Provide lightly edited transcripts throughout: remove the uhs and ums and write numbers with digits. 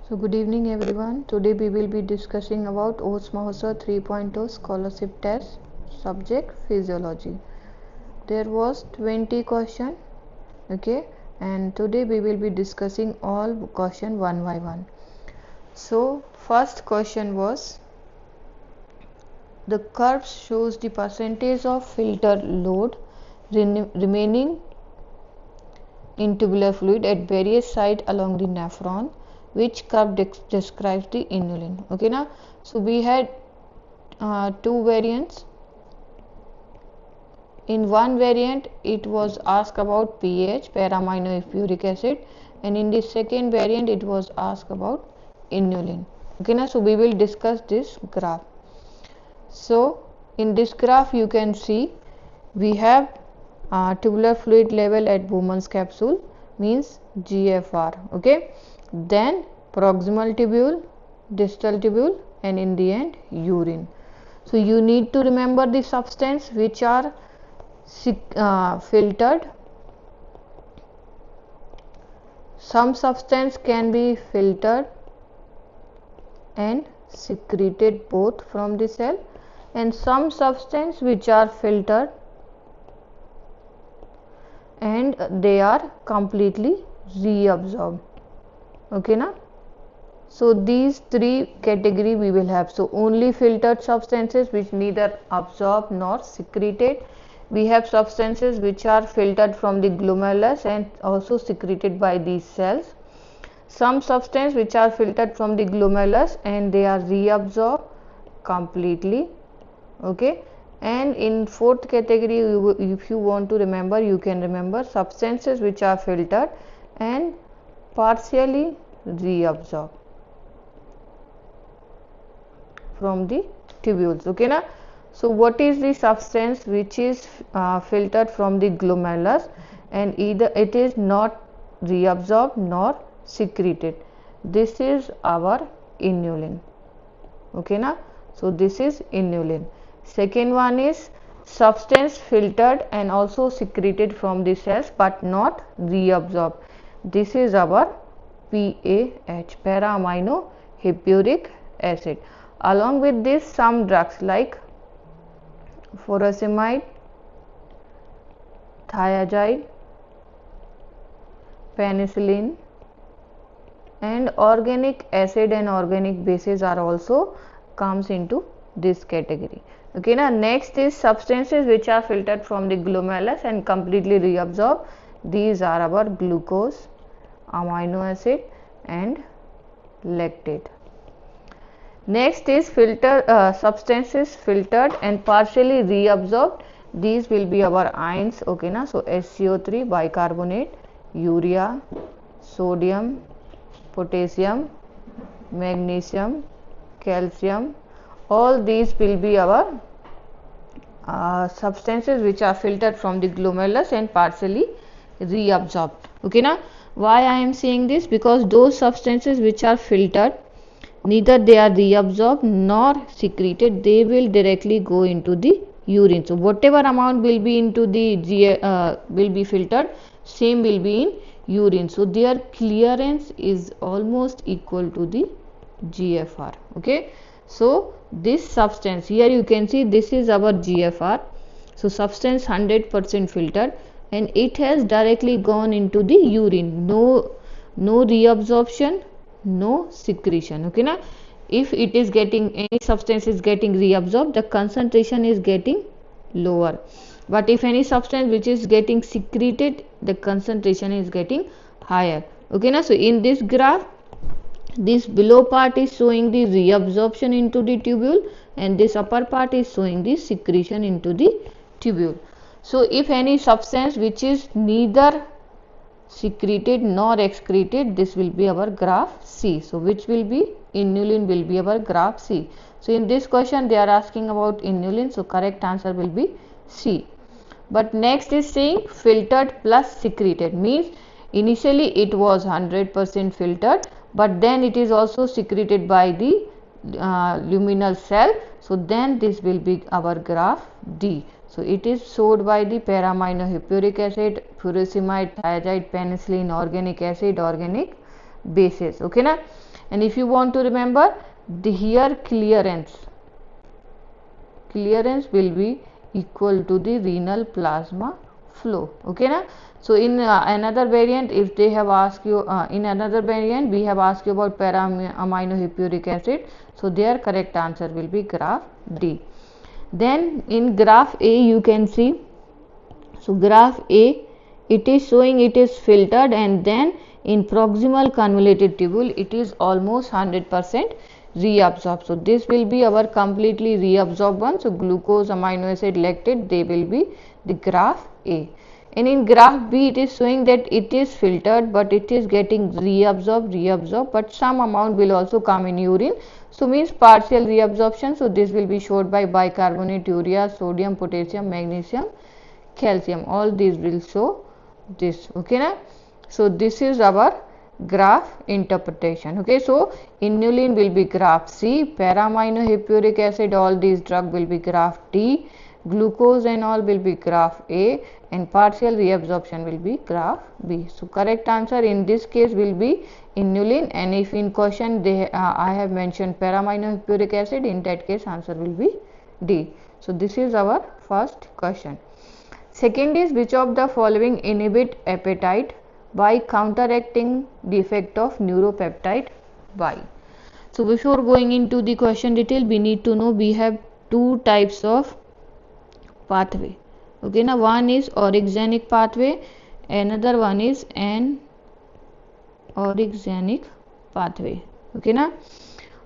So good evening everyone. Today we will be discussing about Osh Mahotsav 3.0 scholarship test, subject physiology. There was 20 question, okay, and today we will be discussing all question one by one. So first question was, the curve shows the percentage of filter load remaining in tubular fluid at various sites along the nephron. Which curve describes the inulin? Okay, now so we had two variants. In one variant it was asked about pH, para-aminohydric acid, and in the second variant it was asked about inulin. Okay, now so we will discuss this graph. So in this graph you can see we have tubular fluid level at Bowman's capsule, means GFR. Okay, then proximal tubule, distal tubule, and in the end urine. So you need to remember the substance which are filtered. Some substance can be filtered and secreted both from the cell, and some substance which are filtered and they are completely reabsorbed. Okay, now so these three category we will have. So only filtered substances which neither absorb nor secreted. We have substances which are filtered from the glomerulus and also secreted by these cells. Some substances which are filtered from the glomerulus and they are reabsorbed completely. Okay, and in fourth category, if you want to remember, you can remember substances which are filtered and partially reabsorbed from the tubules. Okay, now so what is the substance which is filtered from the glomerulus and either it is not reabsorbed nor secreted? This is our inulin. Okay, now so this is inulin. Second one is substance filtered and also secreted from the cells but not reabsorbed. This is our PAH, para-aminohydric acid. Along with this, some drugs like furosemide, thiazide, penicillin, and organic acid and organic bases are also comes into this category. Okay, now next is substances which are filtered from the glomerulus and completely reabsorbed. These are our glucose, amino acid, and lactate. Next is substances filtered and partially reabsorbed. These will be our ions. Okay, na so SCO3, bicarbonate, urea, sodium, potassium, magnesium, calcium. All these will be our substances which are filtered from the glomerulus and partially reabsorbed. Okay, now why I am saying this? Because those substances which are filtered, neither they are reabsorbed nor secreted, they will directly go into the urine. So whatever amount will be into the will be filtered, same will be in urine. So their clearance is almost equal to the GFR. Okay, so this substance here you can see this is our GFR. So substance 100% filtered and it has directly gone into the urine. No reabsorption, no secretion. Okay, now if it is getting any substance is getting reabsorbed, the concentration is getting lower, but if any substance which is getting secreted, the concentration is getting higher. Okay, now so in this graph, this below part is showing the reabsorption into the tubule and this upper part is showing the secretion into the tubule. So if any substance which is neither secreted nor excreted, this will be our graph C. So which will be inulin will be our graph C. So in this question they are asking about inulin, so correct answer will be C. But next is saying filtered plus secreted, means initially it was 100% filtered, but then it is also secreted by the luminal cell. So then this will be our graph D. So it is showed by the para-aminohydric acid, furosemide, thiazide, penicillin, organic acid, organic bases. Okay na? And if you want to remember, the here clearance will be equal to the renal plasma flow. Okay na? So in another variant, if they have asked you in another variant we have asked you about para amino hippuric acid, so their correct answer will be graph D. Then in graph A you can see, so graph A, it is showing it is filtered, and then in proximal convoluted tubule it is almost 100% reabsorbed. So this will be our completely reabsorbed one. So glucose, amino acid, lactate, they will be the graph A. And in graph B it is showing that it is filtered, but it is getting reabsorbed, but some amount will also come in urine, so means partial reabsorption. So this will be showed by bicarbonate, urea, sodium, potassium, magnesium, calcium, all these will show this. Okay na? So this is our graph interpretation. Okay, so inulin will be graph C, para-amino hippuric acid, all these drug will be graph D, glucose and all will be graph A, and partial reabsorption will be graph B. So correct answer in this case will be inulin, and if in question they I have mentioned para-amino hippuric acid, in that case answer will be D. So this is our first question. Second is, which of the following inhibit appetite by counteracting the effect of neuropeptide Y? So before going into the question detail, we need to know we have two types of pathway. Okay now, one is orexigenic pathway, another one is an orexigenic pathway. Okay now,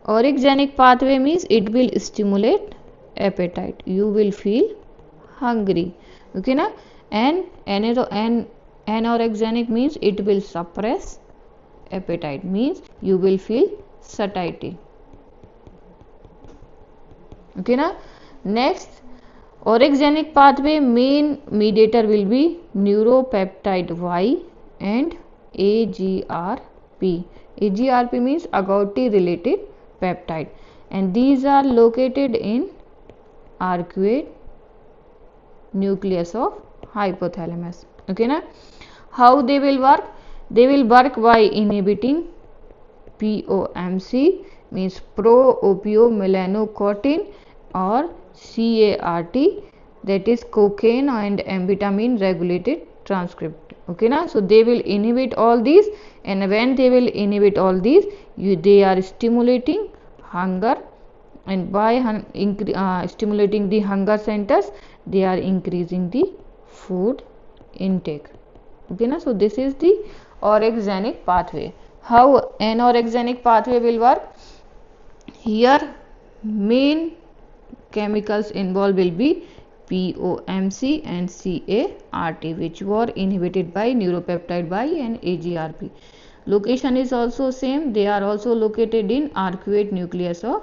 orexigenic pathway means it will stimulate appetite, you will feel hungry. Okay na? And anorexigenic means it will suppress appetite, means you will feel satiety. Okay na? Next, orexigenic pathway main mediator will be neuropeptide Y and AGRP. AGRP means agouti related peptide, and these are located in arcuate nucleus of hypothalamus. Okay na? How they will work? They will work by inhibiting POMC, means pro-opiomelanocortin, or CART, that is cocaine and amphetamine regulated transcript. Okay na? So they will inhibit all these, and when they will inhibit all these, they are stimulating hunger, and by stimulating the hunger centers, they are increasing the food intake. Okay na? So this is the orexigenic pathway. How anorexigenic pathway will work? Here main chemicals involved will be POMC and CART, which were inhibited by neuropeptide Y and AGRP. Location is also same, they are also located in arcuate nucleus of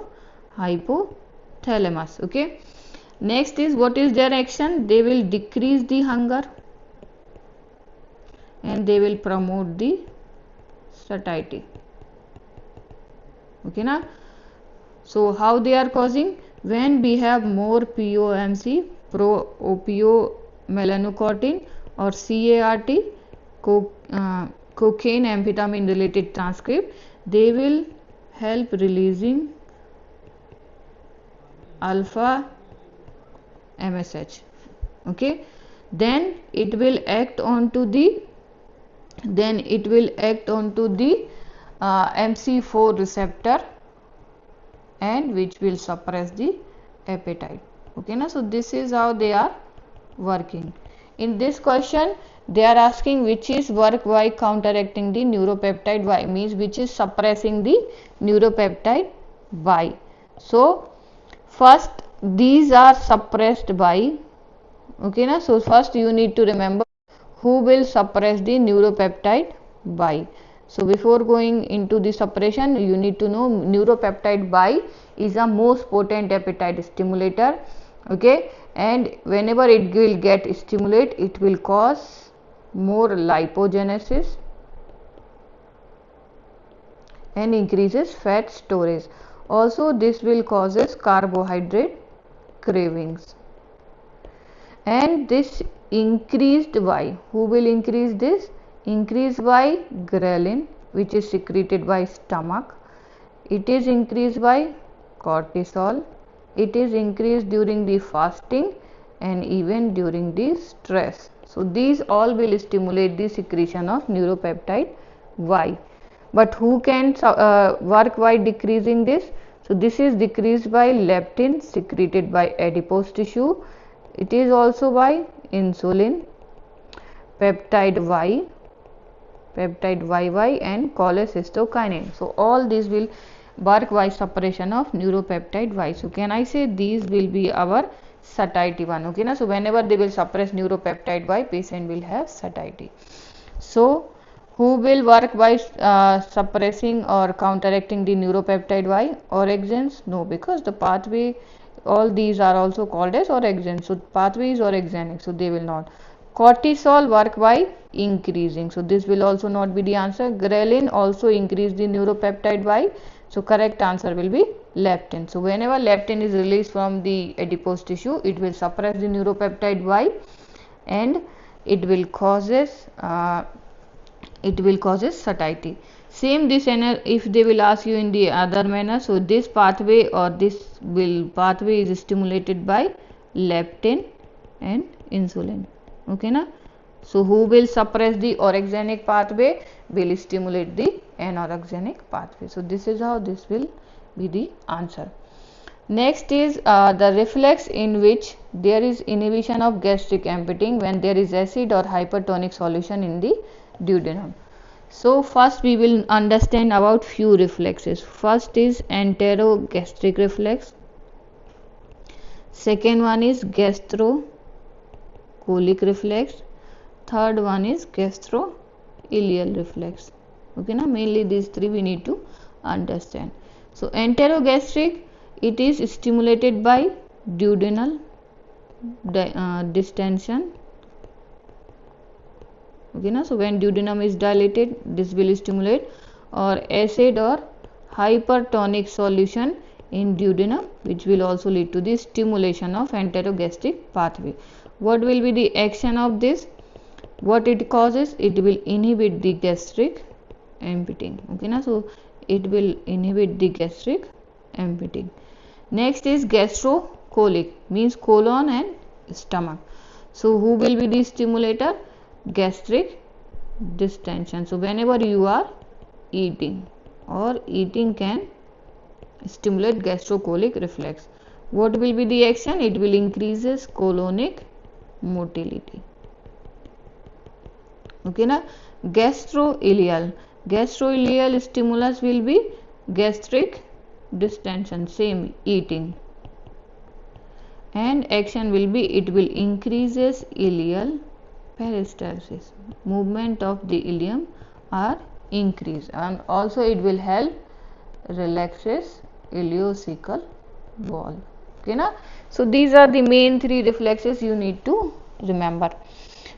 hypothalamus. Okay. Next is, what is their action? They will decrease the hunger and they will promote the satiety. Okay na? So how they are causing? When we have more POMC, pro-opiomelanocortin, or CART, cocaine amphetamine related transcript, they will help releasing alpha MSH. Okay, then it will act onto the MC4 receptor, and which will suppress the appetite. Okay na? So this is how they are working. In this question they are asking which is work by counteracting the neuropeptide Y, means which is suppressing the neuropeptide Y. So first these are suppressed by, okay na? So first you need to remember who will suppress the neuropeptide Y. So before going into the suppression, you need to know neuropeptide Y is a most potent appetite stimulator. Okay, and whenever it will get stimulated, it will cause more lipogenesis and increases fat storage. Also this will causes carbohydrate cravings. And this increased Y, who will increase this? Increase by ghrelin which is secreted by stomach. It is increased by cortisol. It is increased during the fasting and even during the stress. So these all will stimulate the secretion of neuropeptide Y. But who can work by decreasing this? So this is decreased by leptin secreted by adipose tissue. It is also by insulin, peptide YY and cholecystokinin. So all these will work by suppression of neuropeptide Y. So can I say these will be our satiety one? Okay, na? So whenever they will suppress neuropeptide Y, patient will have satiety. So who will work by suppressing or counteracting the neuropeptide Y? Orexins? No, because the pathway, all these are also called as orexins. So pathway is orexinic, so they will not. Cortisol work by increasing, so this will also not be the answer. Ghrelin also increase the neuropeptide Y, so correct answer will be leptin. So whenever leptin is released from the adipose tissue, it will suppress the neuropeptide Y and it will causes satiety. Same this, if they will ask you in the other manner, so this pathway or this pathway is stimulated by leptin and insulin. Okay na? So who will suppress the orexinic pathway will stimulate the anorexinic pathway. So this is how this will be the answer. Next is the reflex in which there is inhibition of gastric emptying when there is acid or hypertonic solution in the duodenum. So first we will understand about few reflexes. First is enterogastric reflex. Second one is gastrocolic reflex. Third one is gastroileal reflex. Okay, now mainly these three we need to understand. So enterogastric, it is stimulated by duodenal distension. Okay, now so when duodenum is dilated, this will stimulate, or acid or hypertonic solution in duodenum, which will also lead to the stimulation of enterogastric pathway. What will be the action of this? What it causes? It will inhibit the gastric emptying. Okay, na? So it will inhibit the gastric emptying. Next is gastrocolic, means colon and stomach. So who will be the stimulator? Gastric distension. So whenever you are eating, or eating can stimulate gastrocolic reflex. What will be the action? It will increases colonic motility. Okay na? Gastroileal stimulus will be gastric distension, same eating, and action will be, it will increases ileal peristalsis, movement of the ileum are increased, and also it will help relaxes ileocecal valve. Okay na? So these are the main three reflexes you need to remember.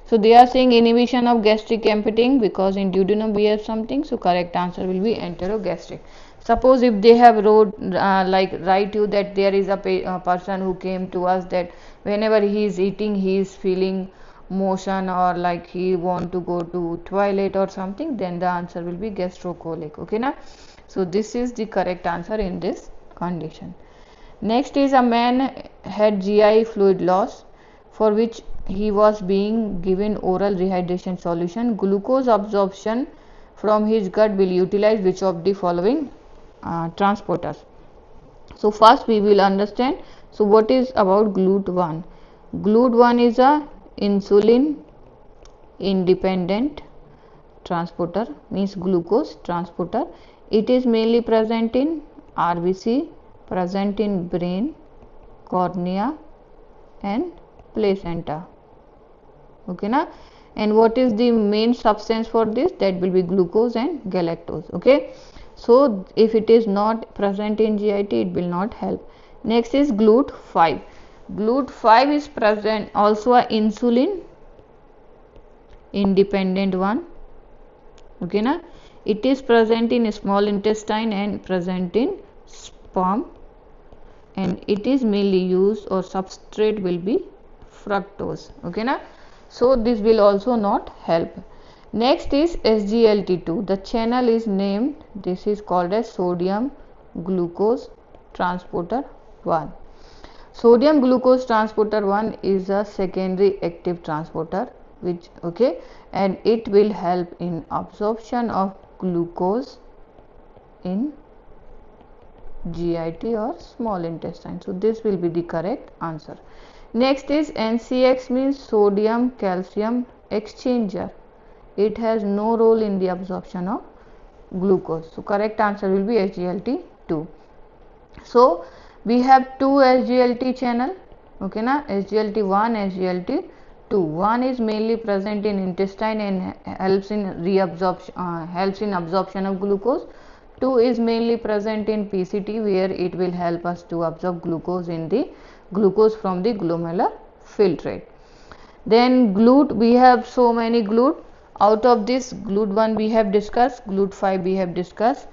So they are saying inhibition of gastric emptying because in duodenum we have something, so correct answer will be enterogastric. Suppose if they have write you that there is a person who came to us that whenever he is eating he is feeling motion, or like he want to go to toilet or something, then the answer will be gastrocolic. Okay na? So this is the correct answer in this condition. Next is a man had GI fluid loss for which he was being given oral rehydration solution. Glucose absorption from his gut will utilize which of the following transporters? So first we will understand, so what is about GLUT1? GLUT1 is a insulin independent transporter, means glucose transporter. It is mainly present in RBC, present in brain, cornea and placenta. Okay na? And what is the main substance for this? That will be glucose and galactose. Okay, so if it is not present in GIT, it will not help. Next is GLUT5. GLUT5 is present, also a insulin independent one. Okay na? It is present in small intestine and present in sperm, and it is mainly used, or substrate will be fructose. Okay na? So this will also not help. Next is SGLT2. The channel is named, this is called as sodium glucose transporter 1. Sodium glucose transporter 1 is a secondary active transporter which and it will help in absorption of glucose in GIT or small intestine. So this will be the correct answer. Next is NCX, means sodium calcium exchanger. It has no role in the absorption of glucose. So correct answer will be SGLT2. So we have two SGLT channel, SGLT1, SGLT2. One is mainly present in intestine and helps in absorption of glucose. 2 is mainly present in PCT, where it will help us to absorb glucose from the glomerular filtrate. Then GLUT, we have so many GLUT. Out of this, GLUT1 we have discussed, GLUT5 we have discussed.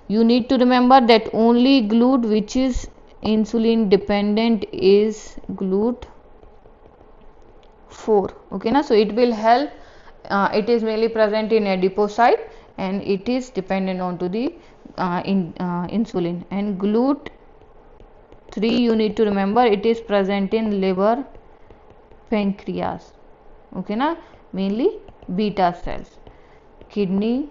You need to remember that only GLUT which is insulin dependent is GLUT4. So it will help. It is mainly present in adipocyte and it is dependent on to the insulin. And GLUT3, you need to remember, it is present in liver, pancreas, mainly beta cells, kidney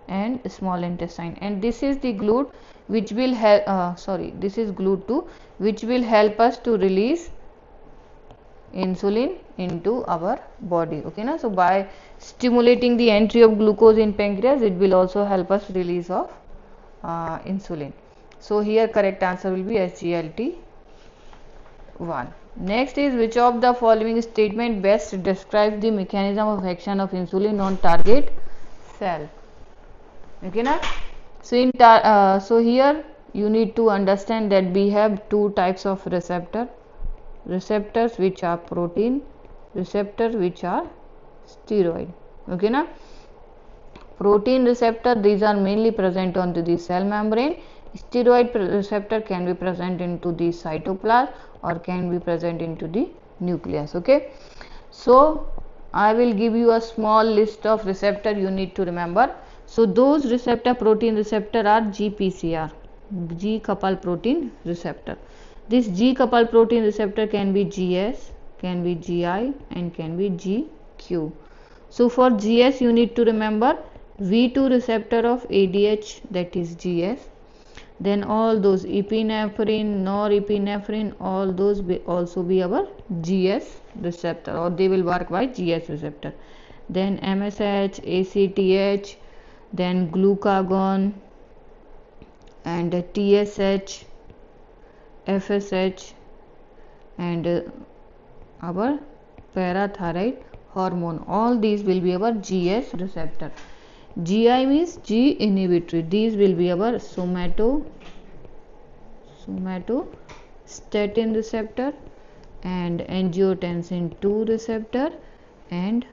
and small intestine. And this is the GLUT which will help, this is GLUT2 which will help us to release insulin into our body. So by stimulating the entry of glucose in pancreas, it will also help us release of insulin. So here correct answer will be SGLT1. Next is, which of the following statement best describes the mechanism of action of insulin on target cell? So here you need to understand that we have two types of receptors which are protein, receptors which are steroid. Protein receptor, these are mainly present onto the cell membrane. Steroid receptor can be present into the cytoplasm or can be present into the nucleus. So I will give you a small list of receptor you need to remember. So those protein receptor are GPCR, G coupled protein receptor. This G coupled protein receptor can be GS, can be GI and can be GQ. So for GS you need to remember V2 receptor of ADH, that is GS. Then all those epinephrine, norepinephrine, all those will also be our GS receptor, or they will work by GS receptor. Then MSH, ACTH, then glucagon and TSH, FSH and our parathyroid hormone, all these will be our GS receptor. GI means G inhibitory, these will be our somatostatin receptor and angiotensin 2 receptor and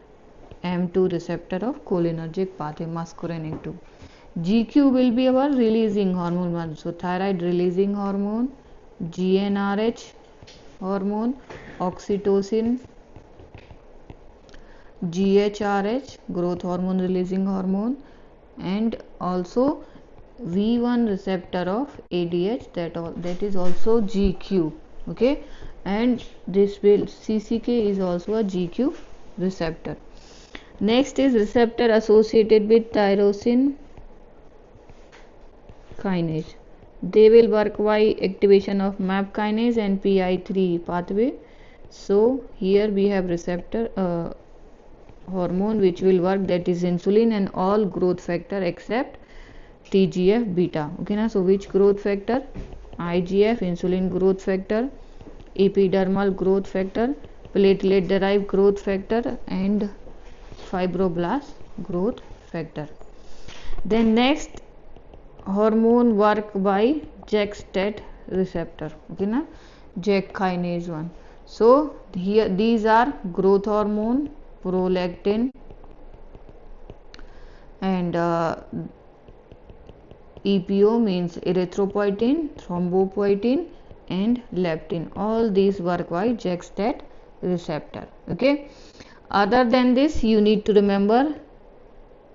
M2 receptor of cholinergic pathway, muscarinic 2. GQ will be our releasing hormone, so thyroid releasing hormone, GnRH hormone, oxytocin, GHRH growth hormone releasing hormone, and also V1 receptor of ADH, that is also GQ. And this will CCK is also a GQ receptor. Next is receptor associated with tyrosine kinase. They will work by activation of MAP kinase and PI3 pathway. So here we have receptor hormone which will work, that is insulin and all growth factor except TGF beta. So which growth factor? IGF, insulin growth factor, epidermal growth factor, platelet derived growth factor and fibroblast growth factor. Then next, hormone work by JAK-STAT receptor, JAK kinase 1. So here these are growth hormone, prolactin and EPO means erythropoietin, thrombopoietin and leptin. All these work by JAK-STAT receptor. Other than this, you need to remember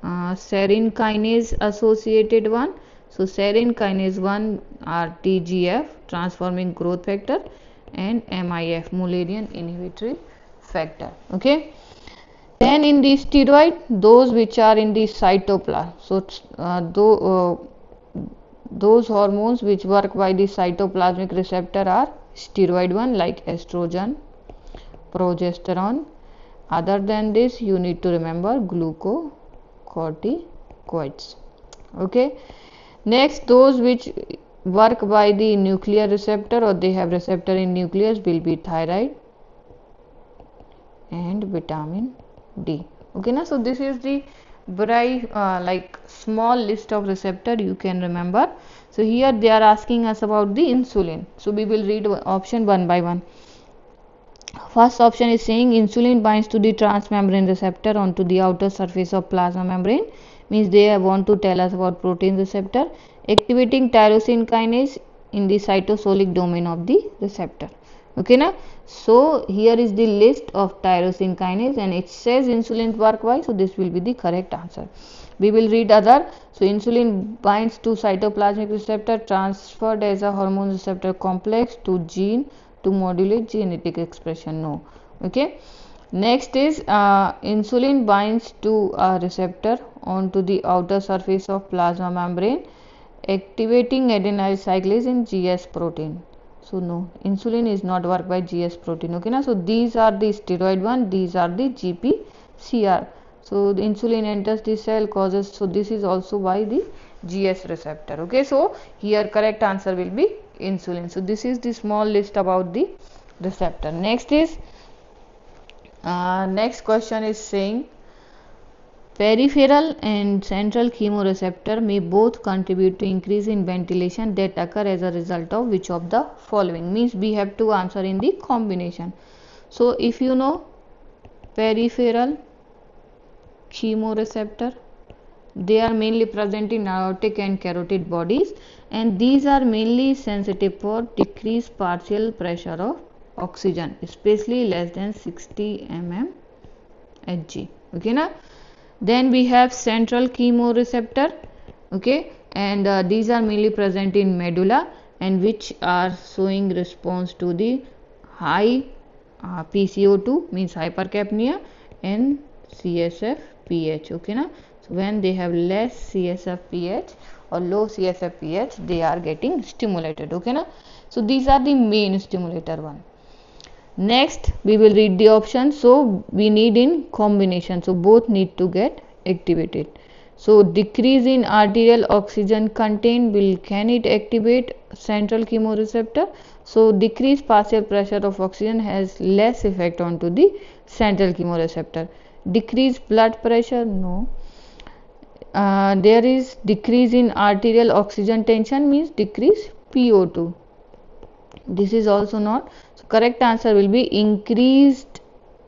serine kinase associated one. So serine kinase 1 are TGF, transforming growth factor, and MIF, Mullerian inhibitory factor. Okay. Then in the steroid, those which are in the cytoplasm. So those hormones which work by the cytoplasmic receptor are steroid one, like estrogen, progesterone. Other than this, you need to remember glucocorticoids. Okay. Next, those which work by the nuclear receptor, or they have receptor in nucleus, will be thyroid and vitamin D. Okay, na? So this is the very like small list of receptor you can remember. So here they are asking us about the insulin. So we will read option one by one. First option is saying insulin binds to the transmembrane receptor onto the outer surface of plasma membrane. Means they want to tell us about protein receptor, activating tyrosine kinase in the cytosolic domain of the receptor. Okay, na? So here is the list of tyrosine kinase, and it says insulin work by, so this will be the correct answer. We will read other. So insulin binds to cytoplasmic receptor, transferred as a hormone receptor complex to gene to modulate genetic expression. No. Okay. Next is insulin binds to a receptor onto the outer surface of plasma membrane, activating adenyl cyclase in GS protein. So no, insulin is not work by GS protein. Okay, na? So these are the steroid one, these are the GPCR. So the insulin enters the cell, causes, so this is also by the GS receptor. Okay, so here correct answer will be insulin. So this is the small list about the receptor. Next is next question is saying peripheral and central chemoreceptor may both contribute to increase in ventilation that occur as a result of which of the following. Means we have to answer in the combination. So if you know peripheral chemoreceptor, they are mainly present in aortic and carotid bodies, and these are mainly sensitive for decreased partial pressure of oxygen, especially less than 60 mmHg. Okay, na? Then we have central chemoreceptor. Okay, and these are mainly present in medulla, and which are showing response to the high PCO2, means hypercapnia, and CSF pH. Okay, na? So when they have less CSF pH or low CSF pH, they are getting stimulated. Okay, na? So these are the main stimulator one. Next we will read the options. So we need in combination, so both need to get activated. So decrease in arterial oxygen content can it activate central chemoreceptor? So decreased partial pressure of oxygen has less effect onto the central chemoreceptor. Decreased blood pressure, no. There is decrease in arterial oxygen tension, means decrease PO2. This is also not. So correct answer will be increased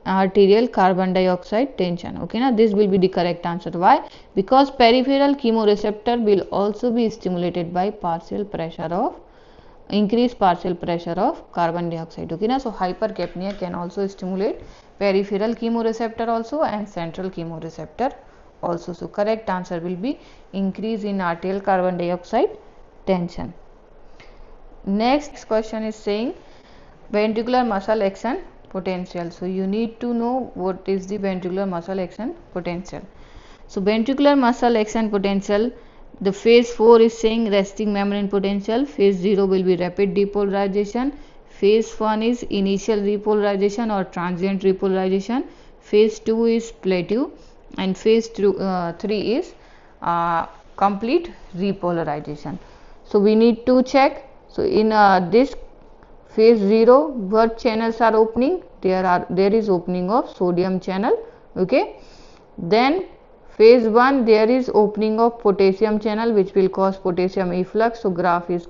arterial carbon dioxide tension. Okay, now this will be the correct answer. Why? Because peripheral chemoreceptor will also be stimulated by increased partial pressure of carbon dioxide. Okay, now so hypercapnia can also stimulate peripheral chemoreceptor also and central chemoreceptor also. So correct answer will be increase in arterial carbon dioxide tension. Next question is saying ventricular muscle action potential. So you need to know what is the ventricular muscle action potential. So ventricular muscle action potential, the phase 4 is saying resting membrane potential, phase 0 will be rapid depolarization, phase 1 is initial repolarization or transient repolarization, phase 2 is plateau, and phase 3 is complete repolarization. So we need to check. So in this phase 0, what channels are opening? There is opening of sodium channel. Okay, then phase 1 there is opening of potassium channel, which will cause potassium efflux. So graph is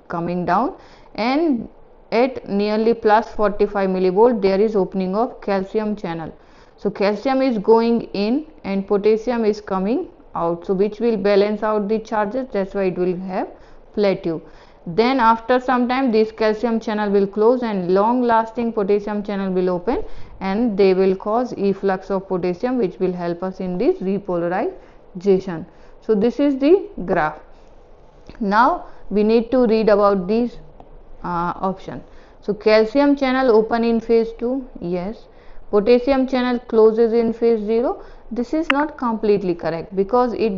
coming down, and at nearly plus 45 millivolt there is opening of calcium channel. So calcium is going in and potassium is coming out, so which will balance out the charges. That's why it will have plateau. Then after some time this calcium channel will close and long lasting potassium channel will open, and they will cause efflux of potassium, which will help us in this repolarization. So this is the graph. Now we need to read about these options. So calcium channel open in phase 2, yes. Potassium channel closes in phase 0. This is not completely correct, because it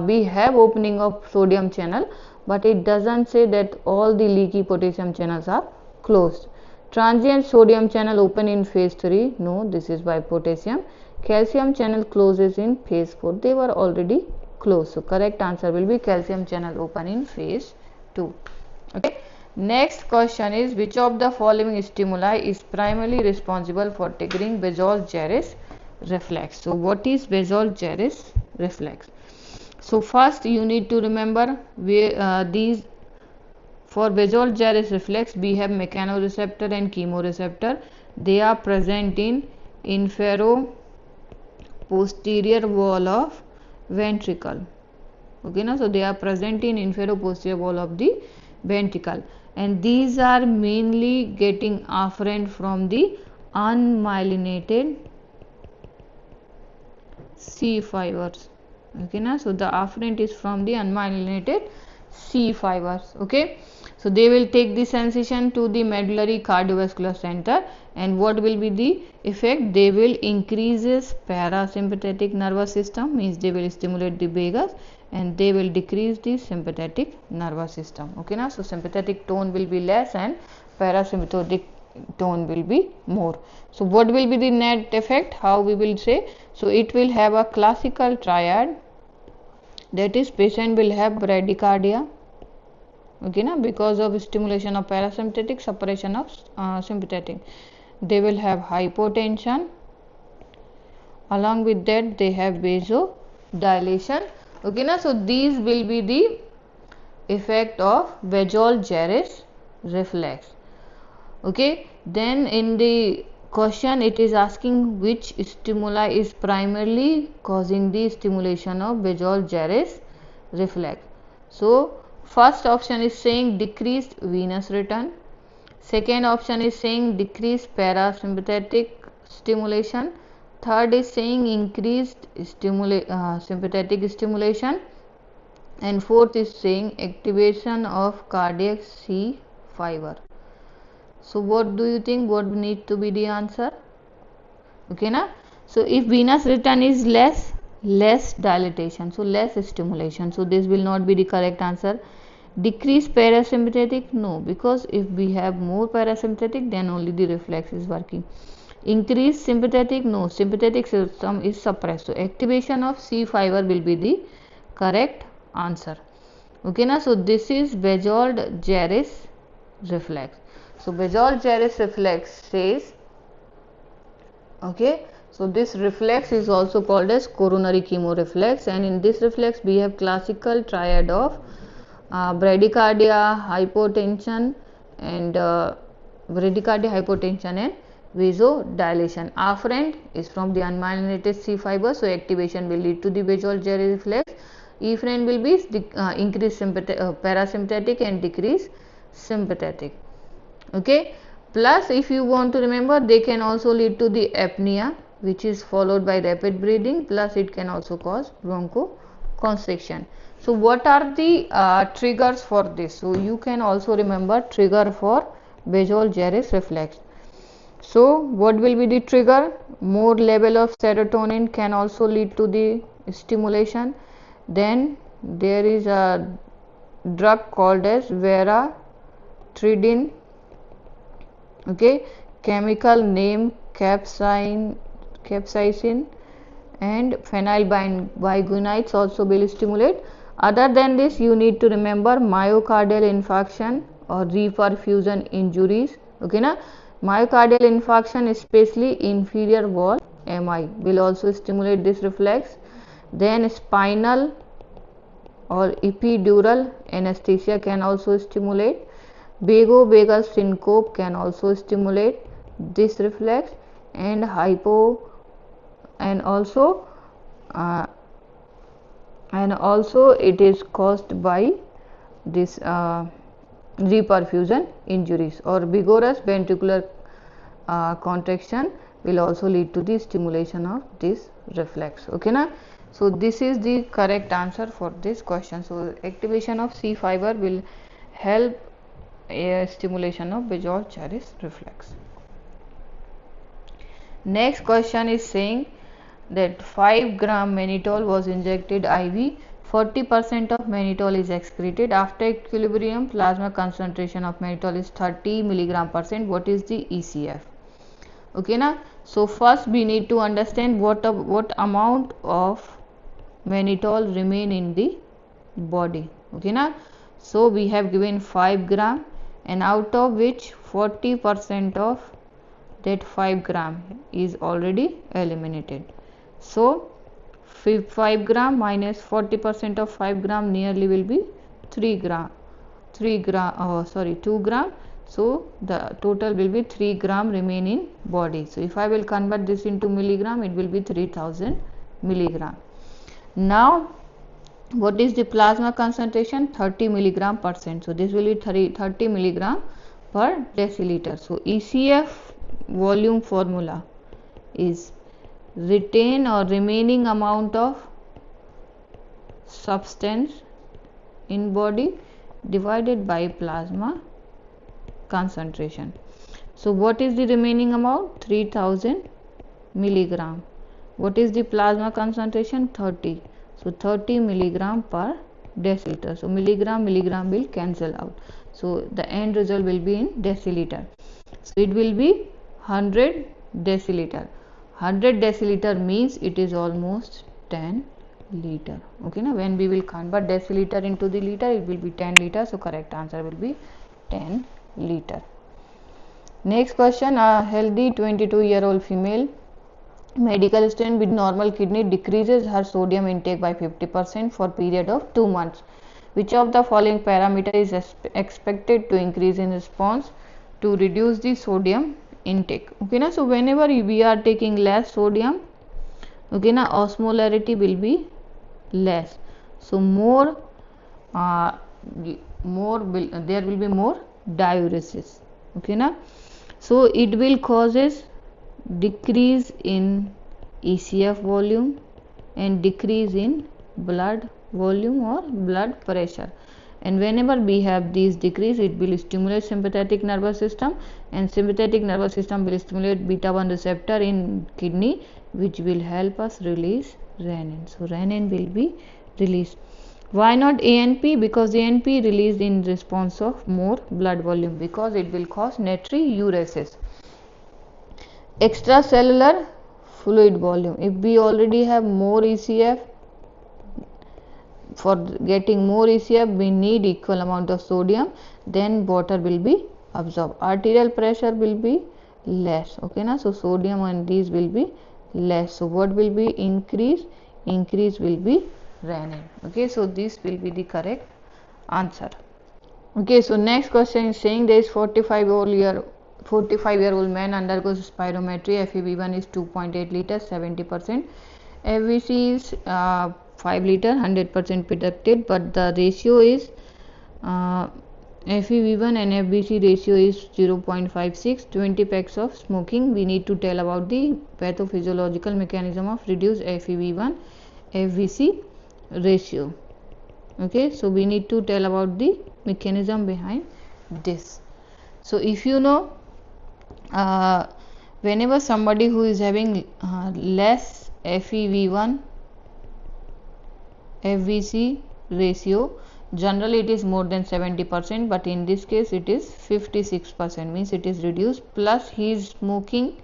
we have opening of sodium channel, but it doesn't say that all the leaky potassium channels are closed. Transient sodium channel open in phase 3. No, this is by potassium. Calcium channel closes in phase 4. They were already closed. So correct answer will be calcium channel open in phase 2. Okay. Next question is, which of the following stimuli is primarily responsible for triggering Bezold-Jarisch reflex? So what is Bezold-Jarisch reflex? So first you need to remember these. For Bezold-Jarisch reflex we have Mechanoreceptor and Chemoreceptor. They are present in infero-posterior wall of ventricle. Okay, now so they are present in infero-posterior wall of the ventricle, and these are mainly getting afferent from the unmyelinated C fibers. Okay, now so the afferent is from the unmyelinated C fibers. Okay, so they will take the sensation to the medullary cardiovascular center, and what will be the effect? They will increases parasympathetic nervous system, means they will stimulate the vagus, and they will decrease the sympathetic nervous system. Okay, now so sympathetic tone will be less and parasympathetic tone will be more. So what will be the net effect? How we will say? So it will have a classical triad, that is patient will have bradycardia, okay, na, because of stimulation of parasympathetic, suppression of sympathetic. They will have hypotension, along with that they have vasodilation. Okay, na, so these will be the effect of Bezold-Jarisch reflex. Okay, then in the question it is asking which stimuli is primarily causing the stimulation of Bezold-Jarisch reflex. So first option is saying decreased venous return, second option is saying decreased parasympathetic stimulation, third is saying increased sympathetic stimulation, and fourth is saying activation of cardiac C fiber. So what do you think? What need to be the answer? Okay, na? So if venous return is less dilatation, so less stimulation, so this will not be the correct answer. Decrease parasympathetic, no, because if we have more parasympathetic, then only the reflex is working. Increase sympathetic, no, sympathetic system is suppressed, so activation of C fiber will be the correct answer. Okay, na? So this is Bezold-Jarisch reflex. So Bezold-Jarisch reflex says, okay, so this reflex is also called as coronary chemoreflex, and in this reflex we have classical triad of bradycardia, hypotension and vasodilation. Afferent is from the unmyelinated C fiber, so activation will lead to the Bezold-Jarisch reflex. Efferent will be increased parasympathetic and decrease sympathetic. Okay, plus if you want to remember, they can also lead to the apnea, which is followed by rapid breathing, plus it can also cause bronchoconstriction. So what are the triggers for this? So you can also remember trigger for Bezold-Jarisch reflex. So what will be the trigger? More level of serotonin can also lead to the stimulation. Then there is a drug called as veratridine, okay, chemical name capsaicin, and phenylbiguanides also will stimulate. Other than this, you need to remember myocardial infarction or reperfusion injuries. Okay, na? Myocardial infarction, especially inferior wall MI, will also stimulate this reflex. Then spinal or epidural anesthesia can also stimulate. Vagal syncope can also stimulate this reflex, and also it is caused by this reperfusion injuries or vigorous ventricular contraction will also lead to the stimulation of this reflex. Okay na? So this is the correct answer for this question. So activation of C fiber will help a stimulation of Bezold-Jarisch reflex. Next question is saying that 5 gram mannitol was injected IV. 40% of mannitol is excreted. After equilibrium, plasma concentration of mannitol is 30 mg/%. What is the ECF? Okay na? So first we need to understand what amount of mannitol remain in the body. Okay na? So we have given 5 gram, and out of which 40% of that 5 gram is already eliminated. So 5 gram minus 40% of 5 gram nearly will be 2 gram. So the total will be 3 gram remain in body. So if I will convert this into milligram, it will be 3000 milligram. Now what is the plasma concentration? 30 mg/%. So this will be 30 milligram per deciliter. So ECF volume formula is retain or remaining amount of substance in body divided by plasma concentration. So what is the remaining amount? 3000 milligram. What is the plasma concentration? 30. So 30 milligram per deciliter. So milligram will cancel out. So the end result will be in deciliter. So it will be 100 deciliter. 100 deciliter means it is almost 10 liter. Okay now, when we will convert deciliter into the liter, it will be 10 liter. So correct answer will be 10 liter. Next question, a healthy 22-year-old female medical student with normal kidney decreases her sodium intake by 50% for period of 2 months. Which of the following parameter is expected to increase in response to reduce the sodium intake? Okay na, so whenever we are taking less sodium, okay na, osmolarity will be less. So there will be more diuresis. Okay na, so it will causes decrease in ECF volume and decrease in blood volume or blood pressure, and whenever we have these decrease, it will stimulate sympathetic nervous system, and sympathetic nervous system will stimulate beta 1 receptor in kidney, which will help us release renin. So renin will be released. Why not ANP? Because ANP released in response of more blood volume, because it will cause natriuresis. Extracellular fluid volume. If we already have more ECF, for getting more ECF we need equal amount of sodium, then water will be absorbed. Arterial pressure will be less. Okay na, so sodium and these will be less. So what will be increase? Increase will be renin. Okay, so this will be the correct answer. Okay, so next question is saying there is 45-year-old man undergoes spirometry. FeV1 is 2.8 liters, 70%. FVC is 5 liter, 100% predicted, but the ratio is FeV1 and FVC ratio is 0.56. 20 packs of smoking. We need to tell about the pathophysiological mechanism of reduced FeV1 FVC ratio. Okay, so we need to tell about the mechanism behind this. So if you know, whenever somebody who is having less FeV1 FVC ratio, generally it is more than 70%, but in this case it is 56%, means it is reduced, plus he is smoking,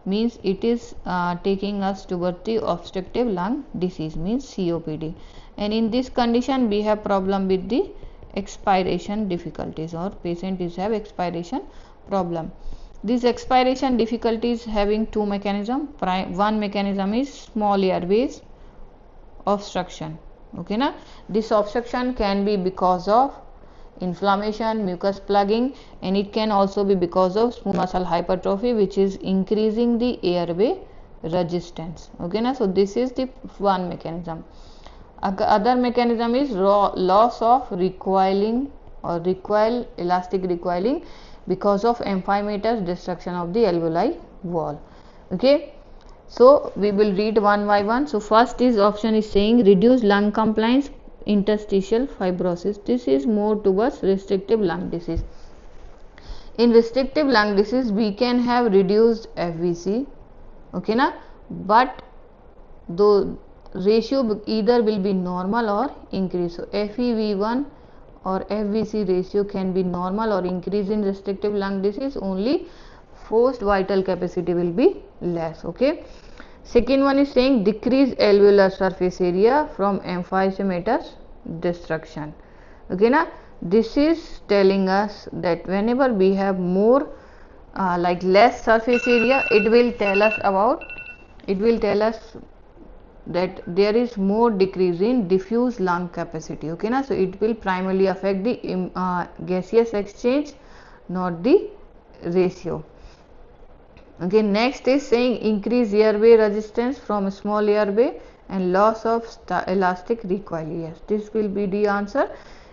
means it is taking us towards the obstructive lung disease, means COPD, and in this condition we have problem with the expiration difficulties, or patient is have expiration problem. This expiration difficulties having two mechanism. One mechanism is small airways obstruction. Okay na, this obstruction can be because of inflammation, mucus plugging, and it can also be because of smooth muscle hypertrophy, which is increasing the airway resistance. Okay na, so this is the one mechanism. Other mechanism is loss of recoiling or elastic recoiling because of emphymatous destruction of the alveoli wall. Okay, so we will read one by one. So first is option is saying reduce lung compliance, interstitial fibrosis. This is more towards restrictive lung disease. In restrictive lung disease we can have reduced FVC, okay na, but the ratio either will be normal or increase. So FEV1 or FVC ratio can be normal or increase in restrictive lung disease, only forced vital capacity will be less. Okay, second one is saying decrease alveolar surface area from emphysematous destruction. Okay na, this is telling us that whenever we have more like less surface area, it will tell us that there is more decrease in diffuse lung capacity. Okay na, so it will primarily affect the gaseous exchange, not the ratio. Okay, next is saying increase airway resistance from small airway and loss of elastic recoil. Yes, this will be the answer.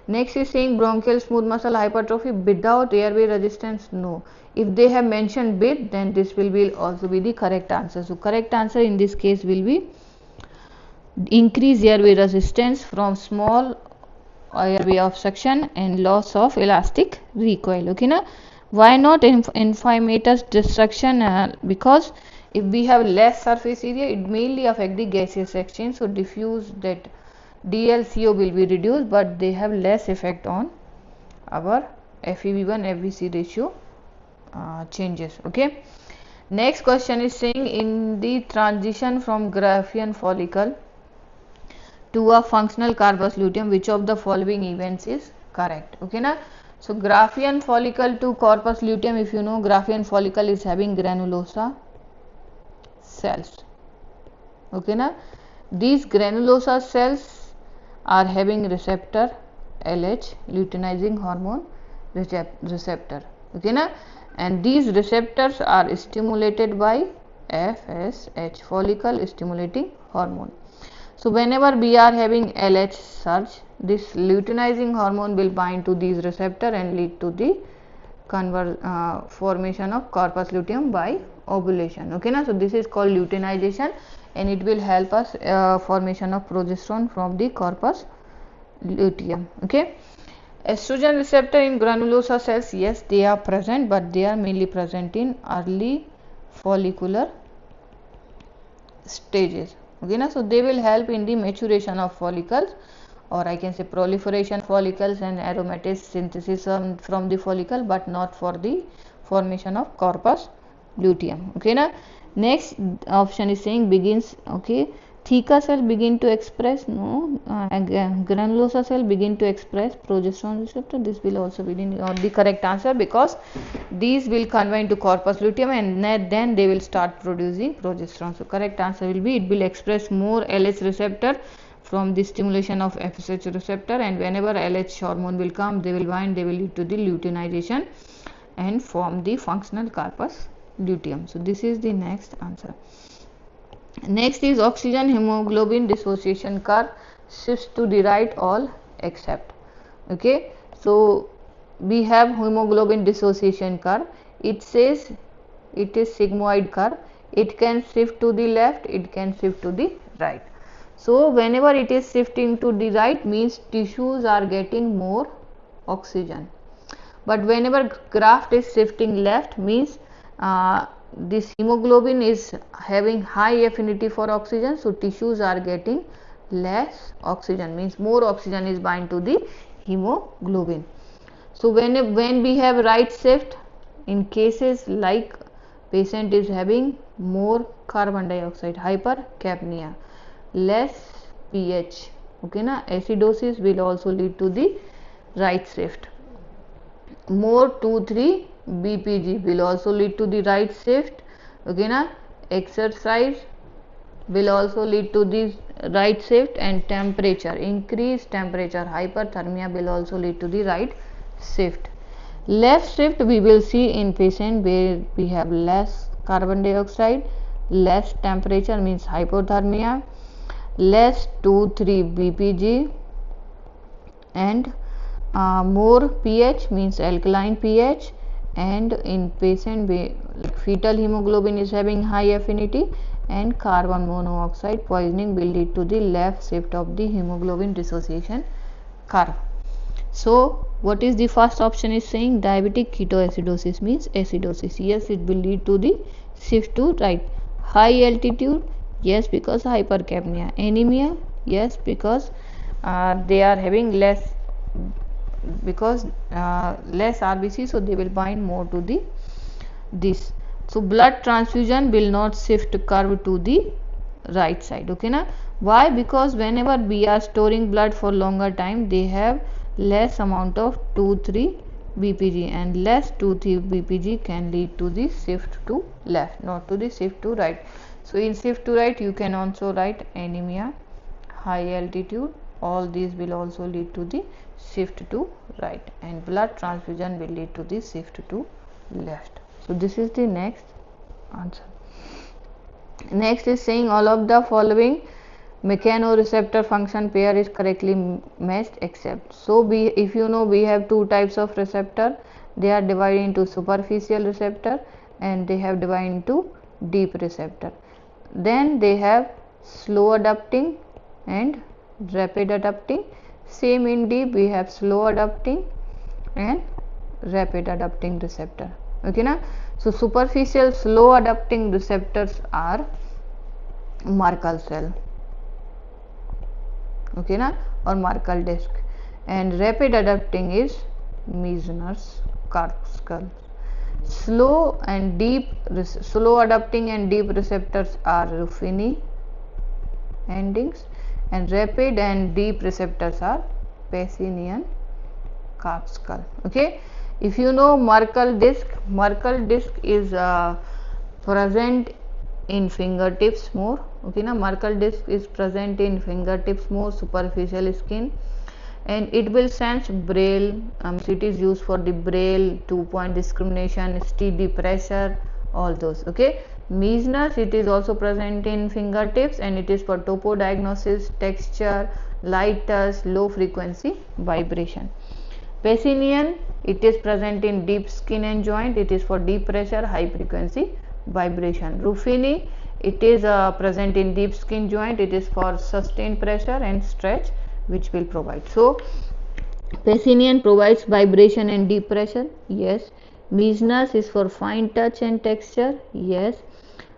Next is saying bronchial smooth muscle hypertrophy without airway resistance. No, if they have mentioned with, then this will also be the correct answer. So correct answer in this case will be increase airway resistance from small airway obstruction and loss of elastic recoil. Okay na, why not emphysematous destruction? Because if we have less surface area, it mainly affect the gaseous exchange, so diffuse, that DLCO will be reduced, but they have less effect on our FEV1 FVC ratio changes. Okay, next question is saying in the transition from Graafian follicle to a functional corpus luteum, which of the following events is correct? Okay na, so Graafian follicle to corpus luteum, if you know, Graafian follicle is having granulosa cells. Okay na, these granulosa cells are having receptor LH, luteinizing hormone receptor. Okay na, and these receptors are stimulated by FSH, follicle stimulating hormone. So whenever we are having LH surge, this luteinizing hormone will bind to these receptor and lead to the formation of corpus luteum by ovulation. Okay na, so this is called luteinization, and it will help us formation of progesterone from the corpus luteum. Okay, estrogen receptor in granulosa cells, yes, they are present, but they are mainly present in early follicular stages. Okay na, so they will help in the maturation of follicles, or I can say proliferation follicles and aromatase synthesis from the follicle, but not for the formation of corpus luteum. Okay na, next option is saying begins. Okay, theca cell begin to express, no, granulosa cell begin to express progesterone receptor. This will also be the correct answer, because these will convey into corpus luteum and then they will start producing progesterone. So correct answer will be, it will express more LH receptor from the stimulation of FSH receptor, and whenever LH hormone will come, they will bind, they will lead to the luteinization and form the functional corpus luteum. So this is the next answer. Next is oxygen hemoglobin dissociation curve shifts to the right all except. Okay, so we have hemoglobin dissociation curve. It says it is sigmoid curve. It can shift to the left, it can shift to the right. So whenever it is shifting to the right, means tissues are getting more oxygen, but whenever graft is shifting left, means this hemoglobin is having high affinity for oxygen, so tissues are getting less oxygen, means more oxygen is bind to the hemoglobin. So when we have right shift, in cases like patient is having more carbon dioxide, hypercapnia, less pH, okay na, acidosis will also lead to the right shift. More 2,3 BPG will also lead to the right shift. Okay na, exercise will also lead to the right shift, and temperature, increased temperature, hyperthermia will also lead to the right shift. Left shift we will see in patient where we have less carbon dioxide, less temperature, means hypothermia, less 2,3 BPG, and more pH, means alkaline pH, and in patient like fetal hemoglobin is having high affinity, and carbon monoxide poisoning will lead to the left shift of the hemoglobin dissociation curve. So what is the first option is saying? Diabetic ketoacidosis means acidosis. Yes, it will lead to the shift to right. High altitude, yes, because hypercapnia. Anemia, yes, because they are having less RBC, so they will bind more to this. So blood transfusion will not shift curve to the right side. Okay na? Why? Because whenever we are storing blood for longer time, they have less amount of 2,3 BPG, and less 2,3 BPG can lead to the shift to left, not to the shift to right. So in shift to right you can also write anemia, high altitude, all these will also lead to the shift to right, and blood transfusion will lead to the shift to left. So this is the next answer. Next is saying all of the following mechanoreceptor function pair is correctly matched except. So if you know, we have two types of receptor. They are divided into superficial receptor and they have divided into deep receptor. Then they have slow adapting and rapid adapting. Same in deep, we have slow adapting and rapid adapting receptor. Okay na? So superficial slow adapting receptors are Merkel cell, okay na, or Merkel disc, and rapid adapting is Meissner's corpuscle. Slow adapting and deep receptors are Ruffini endings, and rapid and deep receptors are Pacinian corpuscle. Okay, if you know Merkel disc is present in fingertips more. Okay na, Merkel disc is present in fingertips more, superficial skin, and it will sense braille. It is used for the braille, 2-point discrimination, steady pressure, all those. Okay, Meissner's, it is also present in fingertips and it is for topo diagnosis, texture, light touch, low frequency vibration. Pacinian, it is present in deep skin and joint. It is for deep pressure, high frequency vibration. Ruffini, it is present in deep skin joint. It is for sustained pressure and stretch, which will provide. So Pacinian provides vibration and deep pressure. Yes. Meissner's is for fine touch and texture. Yes.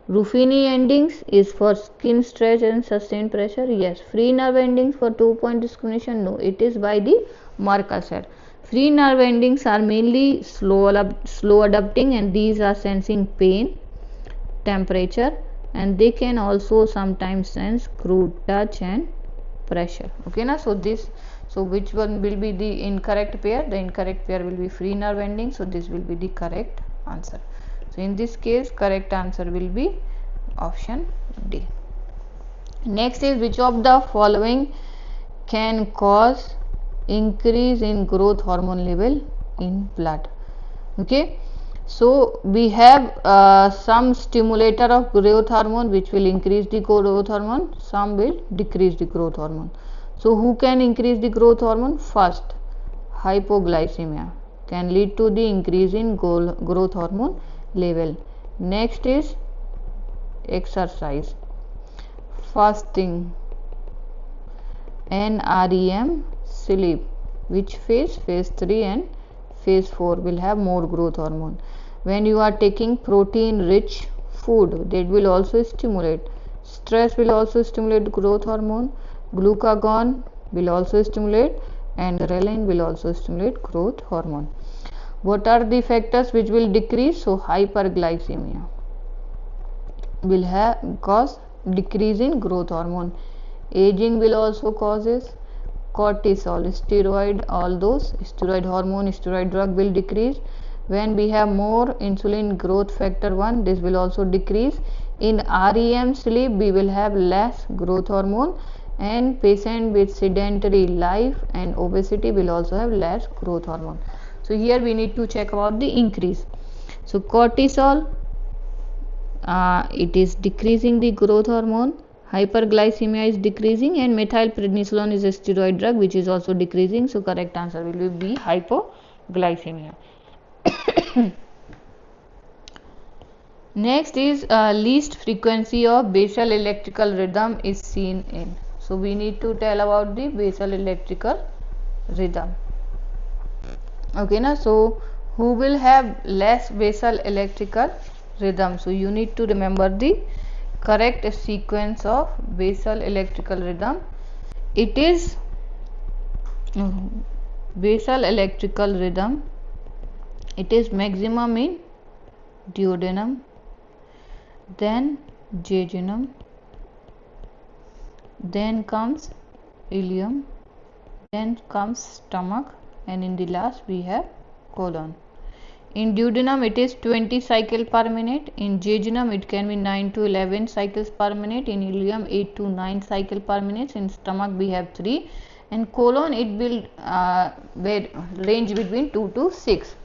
Ruffini endings is for skin stretch and sustained pressure. Yes. Free nerve endings for 2-point discrimination. No, it is by the Merkel cell. Free nerve endings are mainly slow adapting, and these are sensing pain, temperature, and they can also sometimes sense crude touch and pressure. Okay na? So which one will be the incorrect pair? The incorrect pair will be free nerve ending. So this will be the correct answer. So in this case, correct answer will be option D. Next is, which of the following can cause increase in growth hormone level in blood? Okay, so we have some stimulator of growth hormone which will increase the growth hormone, some will decrease the growth hormone. So who can increase the growth hormone? First, hypoglycemia can lead to the increase in growth hormone level. Next is exercise, fasting, NREM, sleep. Which phase? Phase 3 and phase 4 will have more growth hormone. When you are taking protein rich food, that will also stimulate. Stress will also stimulate growth hormone. Glucagon will also stimulate, and ghrelin will also stimulate growth hormone. What are the factors which will decrease? So hyperglycemia will cause decrease in growth hormone. Aging will also causes. Cortisol, steroid, all those steroid hormone, steroid drug will decrease. When we have more insulin growth factor 1, this will also decrease. In REM sleep, we will have less growth hormone, and patient with sedentary life and obesity will also have less growth hormone. So here we need to check about the increase. So cortisol, it is decreasing the growth hormone. Hyperglycemia is decreasing, and methylprednisolone is a steroid drug which is also decreasing. So correct answer will be hypoglycemia. Next is least frequency of basal electrical rhythm is seen in. So we need to tell about the basal electrical rhythm. Okay na, so who will have less basal electrical rhythm? So you need to remember the correct sequence of basal electrical rhythm. It is basal electrical rhythm, it is maximum in duodenum, then jejunum, then comes ileum, then comes stomach, and in the last we have colon. In duodenum it is 20 cycles per minute, in jejunum it can be 9 to 11 cycles per minute, in ileum 8 to 9 cycles per minute, in stomach we have 3, and colon it will range between 2 to 6.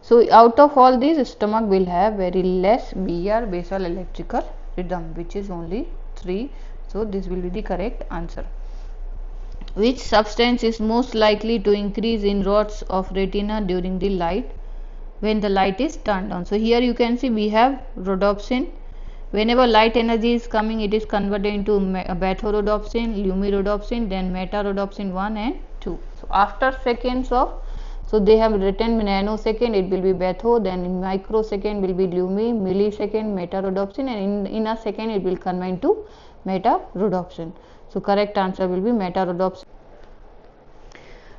So out of all these, stomach will have very less BR basal electrical rhythm, which is only 3. So this will be the correct answer. Which substance is most likely to increase in rods of retina during the light when the light is turned on? So here you can see we have rhodopsin. Whenever light energy is coming, it is converted into beta-rhodopsin, lumirhodopsin, then meta-rhodopsin 1 and 2. So after seconds of, so they have written nanosecond, it will be betho, then in microsecond will be lumi, millisecond meta-rhodopsin, and in a second it will convert to meta-rhodopsin. So correct answer will be meta-rhodopsin.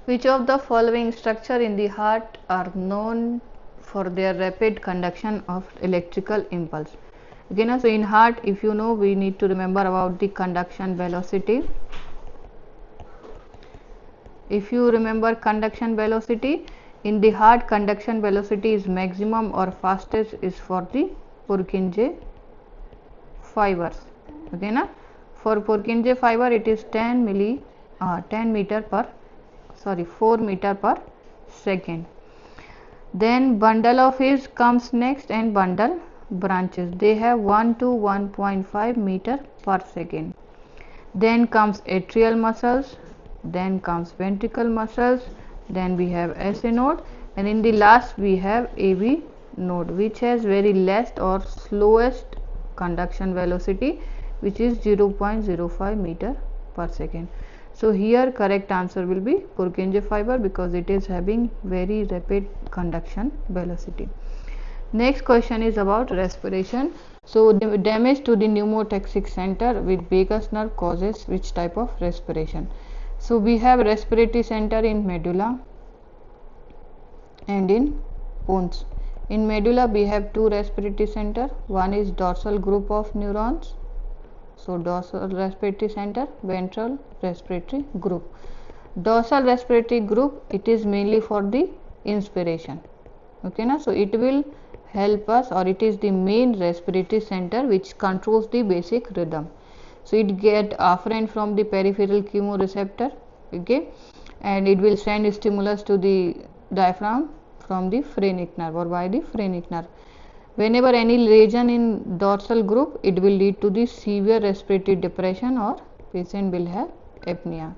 Which of the following structure in the heart are known for their rapid conduction of electrical impulse? Okay, now, so in heart, if you know, we need to remember about the conduction velocity. If you remember conduction velocity, in the heart conduction velocity is maximum or fastest is for the Purkinje fibers. Okay, na? For Purkinje fiber it is 4 meter per second. Then bundle of his comes next, and bundle branches, they have 1 to 1.5 meter per second. Then comes atrial muscles, then comes ventricle muscles, then we have SA node, and in the last we have AV node, which has very less or slowest conduction velocity, which is 0.05 meter per second. So here correct answer will be Purkinje fiber, because it is having very rapid conduction velocity. Next question is about respiration. So damage to the pneumotaxic center with vagus nerve causes which type of respiration? So we have respiratory center in medulla and in bones. In medulla we have two respiratory center. One is dorsal group of neurons, so dorsal respiratory center, ventral respiratory group. Dorsal respiratory group, it is mainly for the inspiration. Okay na, so it will help us, or it is the main respiratory center which controls the basic rhythm. So it get afferent from the peripheral chemoreceptor, okay, and it will send stimulus to the diaphragm from the phrenic nerve or by the phrenic nerve. Whenever any lesion in dorsal group, it will lead to the severe respiratory depression or patient will have apnea.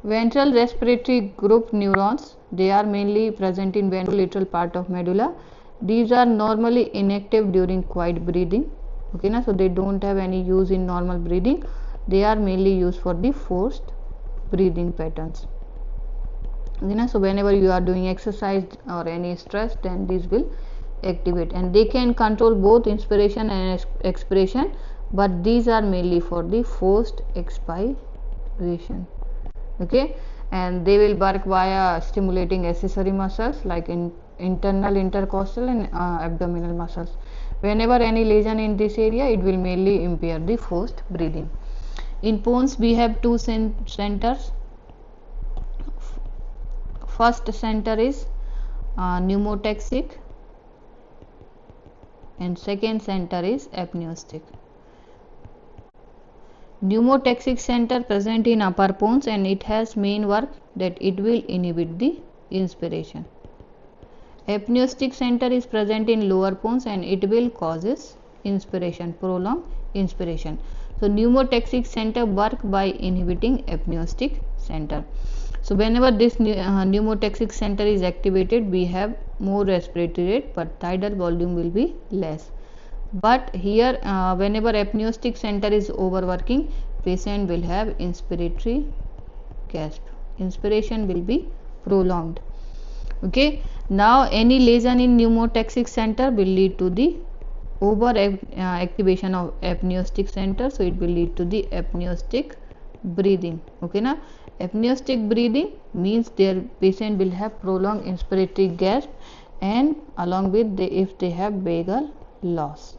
Ventral respiratory group neurons, they are mainly present in ventrolateral part of medulla. These are normally inactive during quiet breathing. Okay, na? So they don't have any use in normal breathing. They are mainly used for the forced breathing patterns. Okay, na? So whenever you are doing exercise or any stress, then these will activate, and they can control both inspiration and expiration, but these are mainly for the forced expiration. Okay, and they will work via stimulating accessory muscles like in internal intercostal and abdominal muscles. Whenever any lesion in this area, it will mainly impair the forced breathing. In bones we have two centers. First center is pneumotaxic and second center is apneustic. Pneumotaxic center present in upper bones, and it has main work that it will inhibit the inspiration. Apneustic center is present in lower bones, and it will causes inspiration, prolonged inspiration. So pneumotaxic center work by inhibiting apneustic center. So whenever this pneumotaxic center is activated, we have more respiratory rate, but tidal volume will be less. But here whenever apneustic center is overworking, patient will have inspiratory gasp. Inspiration will be prolonged. Okay, now any lesion in pneumotaxic center will lead to the over activation of apneustic center, so it will lead to the apneustic breathing. Okay, now apneustic breathing means their patient will have prolonged inspiratory gasp, and along with if they have vagal loss.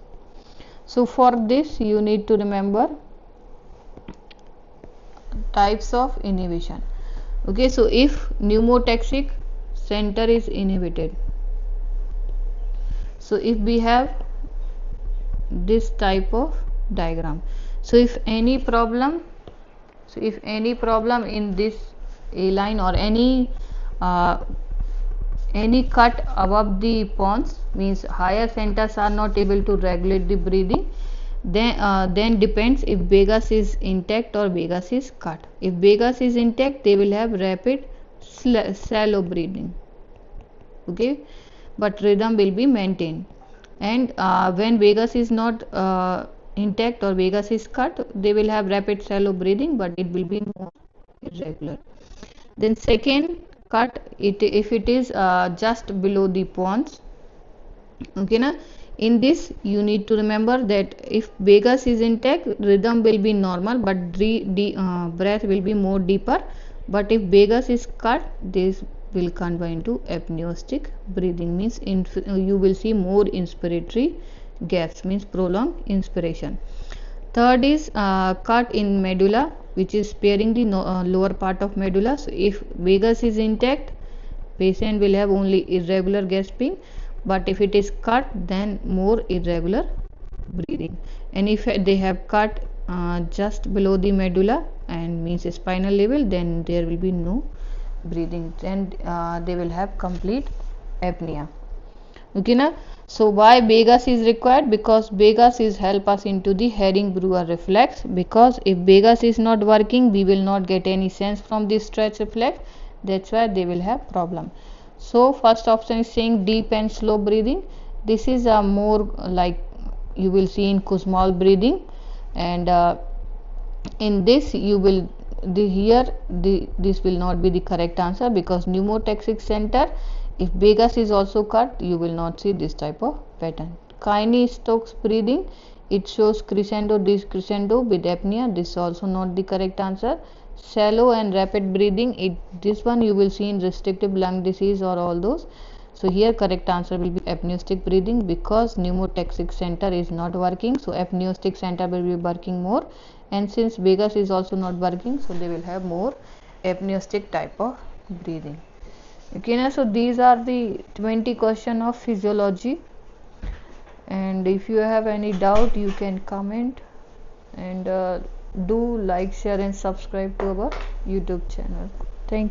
So for this you need to remember types of inhibition. Okay, so if pneumotaxic center is inhibited, so if we have this type of diagram, so if any problem in this A line or any cut above the pons, means higher centers are not able to regulate the breathing, then depends if vagus is intact or vagus is cut. If vagus is intact, they will have rapid shallow breathing. Okay, but rhythm will be maintained. And when vagus is not intact or vagus is cut, they will have rapid shallow breathing, but it will be more irregular. Then second cut, if it is just below the pons, okay na, in this you need to remember that if vagus is intact, rhythm will be normal, but breath will be more deeper. But if vagus is cut, this will convert into apneustic breathing, means you will see more inspiratory gasps, means prolonged inspiration. Third is cut in medulla, which is sparing the lower part of medulla. So if vagus is intact, patient will have only irregular gasping, but if it is cut, then more irregular breathing. And if they have cut just below the medulla and means spinal level, then there will be no breathing, then they will have complete apnea. Okay na. So why vagus is required? Because vagus is help us into the Herring-Brewer reflex, because if vagus is not working, we will not get any sense from this stretch reflex. That's why they will have problem. So first option is saying deep and slow breathing. This is a more like you will see in Kussmaul breathing, and in this you will this will not be the correct answer, because pneumotaxic center, if vagus is also cut, you will not see this type of pattern. Kinney-Stokes breathing, it shows crescendo decrescendo with apnea. This is also not the correct answer. Shallow and rapid breathing, this one you will see in restrictive lung disease or all those. So here correct answer will be apneustic breathing, because pneumotaxic center is not working, so apneustic center will be working more, and since vagus is also not working, so they will have more apneustic type of breathing. Okay na. So these are the 20 question of physiology, and if you have any doubt you can comment, and do like, share and subscribe to our YouTube channel.